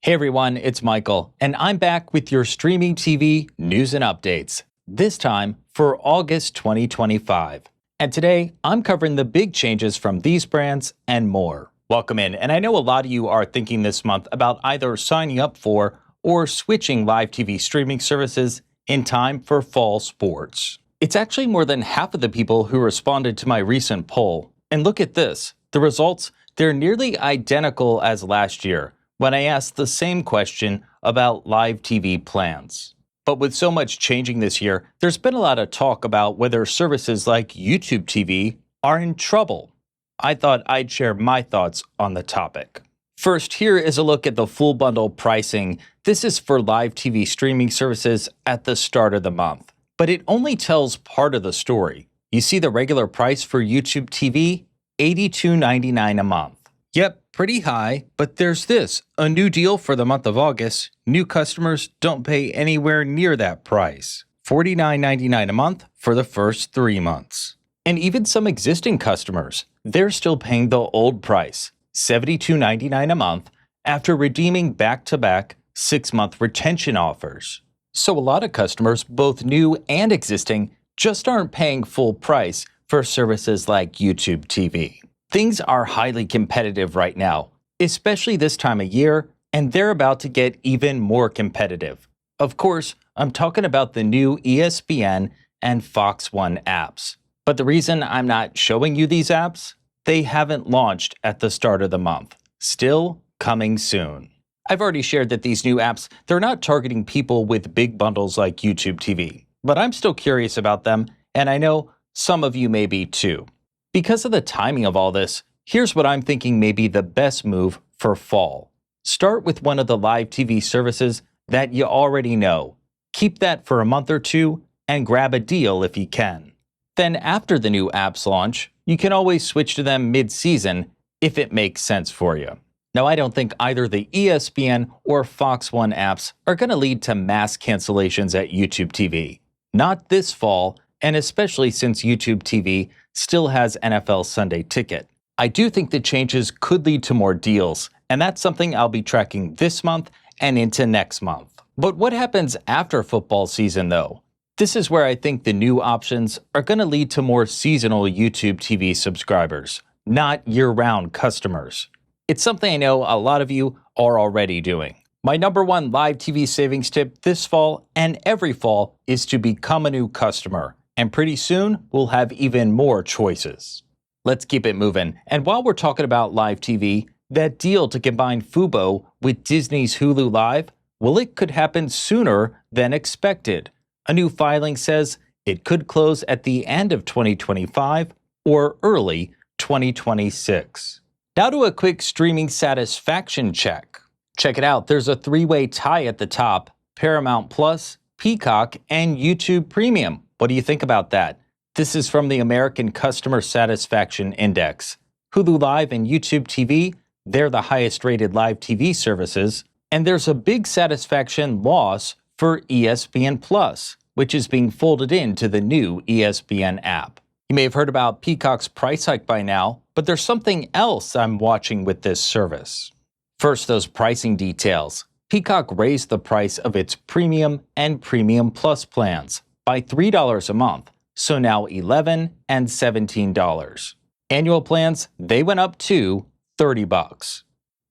Hey everyone, it's Michael, and I'm back with your streaming TV news and updates, this time for August 2025. And today, I'm covering the big changes from these brands and more. Welcome in, and I know a lot of you are thinking this month about either signing up for or switching live TV streaming services in time for fall sports. It's actually more than half of the people who responded to my recent poll. And look at this, the results, they're nearly identical as last year, when I asked the same question about live TV plans. But with so much changing this year, there's been a lot of talk about whether services like YouTube TV are in trouble. I thought I'd share my thoughts on the topic. First, here is a look at the full bundle pricing. This is for live TV streaming services at the start of the month. But it only tells part of the story. You see the regular price for YouTube TV? $82.99 a month. Yep, pretty high, but there's this, a new deal for the month of August. New customers don't pay anywhere near that price. $49.99 a month for the first 3 months. And even some existing customers, they're still paying the old price, $72.99 a month, after redeeming back-to-back 6-month retention offers. So a lot of customers, both new and existing, just aren't paying full price for services like YouTube TV. Things are highly competitive right now, especially this time of year, and they're about to get even more competitive. Of course, I'm talking about the new ESPN and Fox One apps. But the reason I'm not showing you these apps? They haven't launched at the start of the month. Still coming soon. I've already shared that these new apps, they're not targeting people with big bundles like YouTube TV. But I'm still curious about them, and I know some of you may be too. Because of the timing of all this, here's what I'm thinking may be the best move for fall. Start with one of the live TV services that you already know. Keep that for a month or two and grab a deal if you can. Then after the new apps launch, you can always switch to them mid-season if it makes sense for you. Now, I don't think either the ESPN or Fox One apps are going to lead to mass cancellations at YouTube TV. Not this fall, and especially since YouTube TV still has NFL Sunday Ticket. I do think the changes could lead to more deals, and that's something I'll be tracking this month and into next month. But what happens after football season though? This is where I think the new options are going to lead to more seasonal YouTube TV subscribers, not year-round customers. It's something I know a lot of you are already doing. My number one live TV savings tip this fall and every fall is to become a new customer. And pretty soon, we'll have even more choices. Let's keep it moving. And while we're talking about live TV, that deal to combine Fubo with Disney's Hulu Live, well, it could happen sooner than expected. A new filing says it could close at the end of 2025 or early 2026. Now to a quick streaming satisfaction check. Check it out, there's a 3-way tie at the top, Paramount Plus, Peacock, and YouTube Premium. What do you think about that? This is from the American Customer Satisfaction Index. Hulu Live and YouTube TV, they're the highest rated live TV services. And there's a big satisfaction loss for ESPN Plus, which is being folded into the new ESPN app. You may have heard about Peacock's price hike by now, but there's something else I'm watching with this service. First, those pricing details. Peacock raised the price of its Premium and Premium Plus plans by $3 a month, so now $11 and $17. Annual plans, they went up to $30.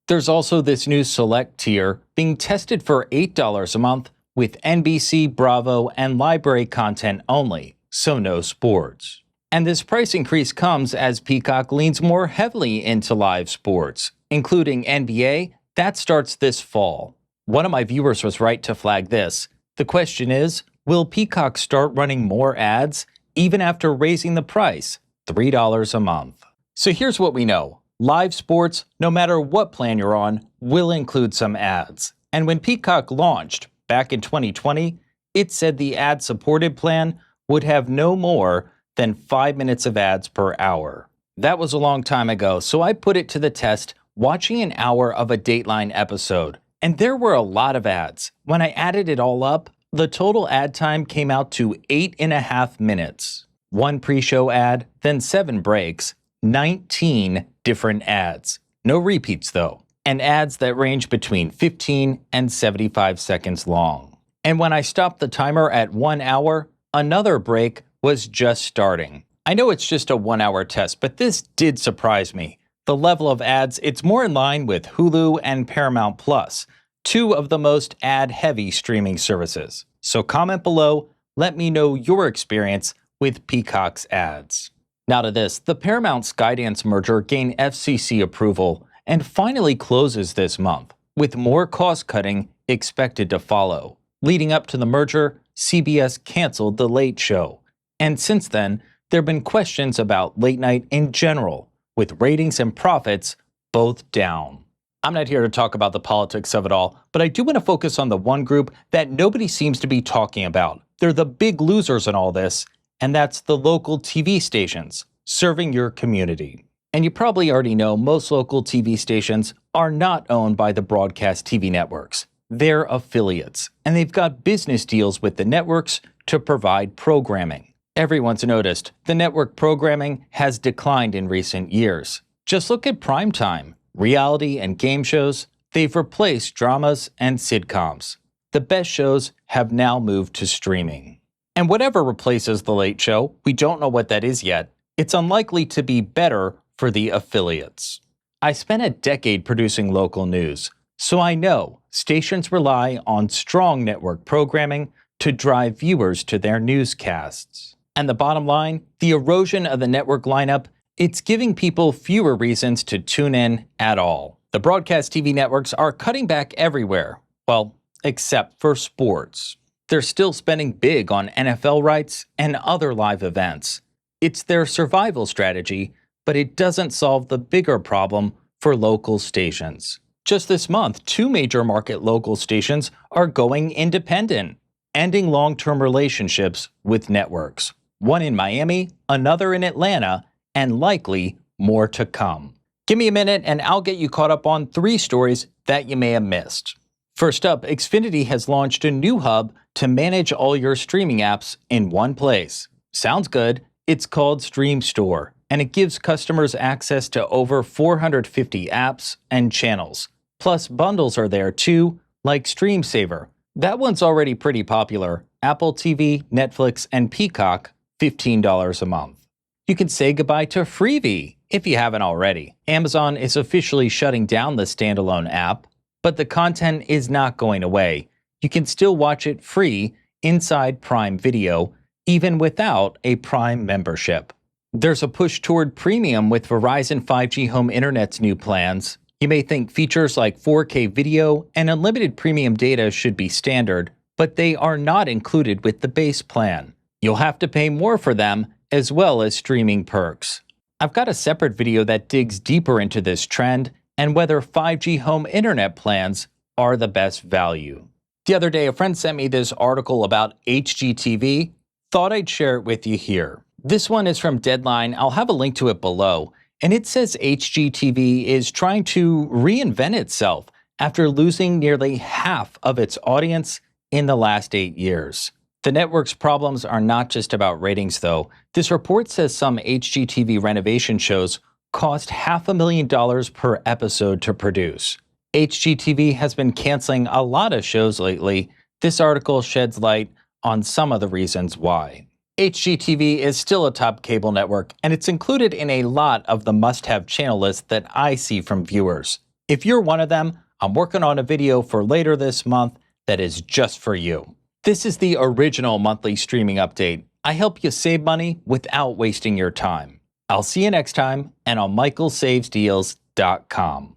There's also this new Select tier being tested for $8 a month with NBC, Bravo, and library content only, so no sports. And this price increase comes as Peacock leans more heavily into live sports, including NBA, that starts this fall. One of my viewers was right to flag this. The question is, will Peacock start running more ads even after raising the price, $3 a month? So here's what we know. Live sports, no matter what plan you're on, will include some ads. And when Peacock launched back in 2020, it said the ad-supported plan would have no more than 5 minutes of ads per hour. That was a long time ago, so I put it to the test watching an hour of a Dateline episode. And there were a lot of ads. When I added it all up, the total ad time came out to 8.5 minutes. 1 pre-show ad, then 7 breaks, 19 different ads. No repeats though. and ads that range between 15 and 75 seconds long. And when I stopped the timer at 1 hour, another break was just starting. I know it's just a 1-hour test, but this did surprise me. The level of ads, it's more in line with Hulu and Paramount Plus, two of the most ad-heavy streaming services. So comment below, let me know your experience with Peacock's ads. Now to this, the Paramount-Skydance merger gained FCC approval and finally closes this month, with more cost-cutting expected to follow. Leading up to the merger, CBS canceled The Late Show. And since then, there have been questions about late night in general, with ratings and profits both down. I'm not here to talk about the politics of it all, but I do want to focus on the one group that nobody seems to be talking about. They're the big losers in all this, and that's the local TV stations serving your community. And you probably already know most local TV stations are not owned by the broadcast TV networks. They're affiliates, and they've got business deals with the networks to provide programming. Everyone's noticed the network programming has declined in recent years. Just look at primetime, reality and game shows. They've replaced dramas and sitcoms. The best shows have now moved to streaming. And whatever replaces The Late Show, we don't know what that is yet, it's unlikely to be better for the affiliates. I spent a decade producing local news, so I know stations rely on strong network programming to drive viewers to their newscasts. And the bottom line, the erosion of the network lineup, it's giving people fewer reasons to tune in at all. The broadcast TV networks are cutting back everywhere, well, except for sports. They're still spending big on NFL rights and other live events. It's their survival strategy, but it doesn't solve the bigger problem for local stations. Just this month, 2 major market local stations are going independent, ending long-term relationships with networks. One in Miami, another in Atlanta, and likely more to come. Give me a minute and I'll get you caught up on 3 stories that you may have missed. First up, Xfinity has launched a new hub to manage all your streaming apps in one place. Sounds good. It's called Stream Store, and it gives customers access to over 450 apps and channels. Plus, bundles are there too, like Stream Saver. That one's already pretty popular. Apple TV, Netflix, and Peacock, $15 a month. You can say goodbye to Freevee if you haven't already. Amazon is officially shutting down the standalone app, but the content is not going away. You can still watch it free inside Prime Video, even without a Prime membership. There's a push toward premium with Verizon 5G Home Internet's new plans. You may think features like 4K video and unlimited premium data should be standard, but they are not included with the base plan. You'll have to pay more for them, as well as streaming perks. I've got a separate video that digs deeper into this trend and whether 5G home internet plans are the best value. The other day, a friend sent me this article about HGTV. Thought I'd share it with you here. This one is from Deadline. I'll have a link to it below. And it says HGTV is trying to reinvent itself after losing nearly half of its audience in the last 8 years. The network's problems are not just about ratings, though. This report says some HGTV renovation shows cost $500,000 per episode to produce. HGTV has been canceling a lot of shows lately. This article sheds light on some of the reasons why. HGTV is still a top cable network, and it's included in a lot of the must-have channel list that I see from viewers. If you're one of them, I'm working on a video for later this month that is just for you. This is the original monthly streaming update. I help you save money without wasting your time. I'll see you next time and on michaelsavesdeals.com.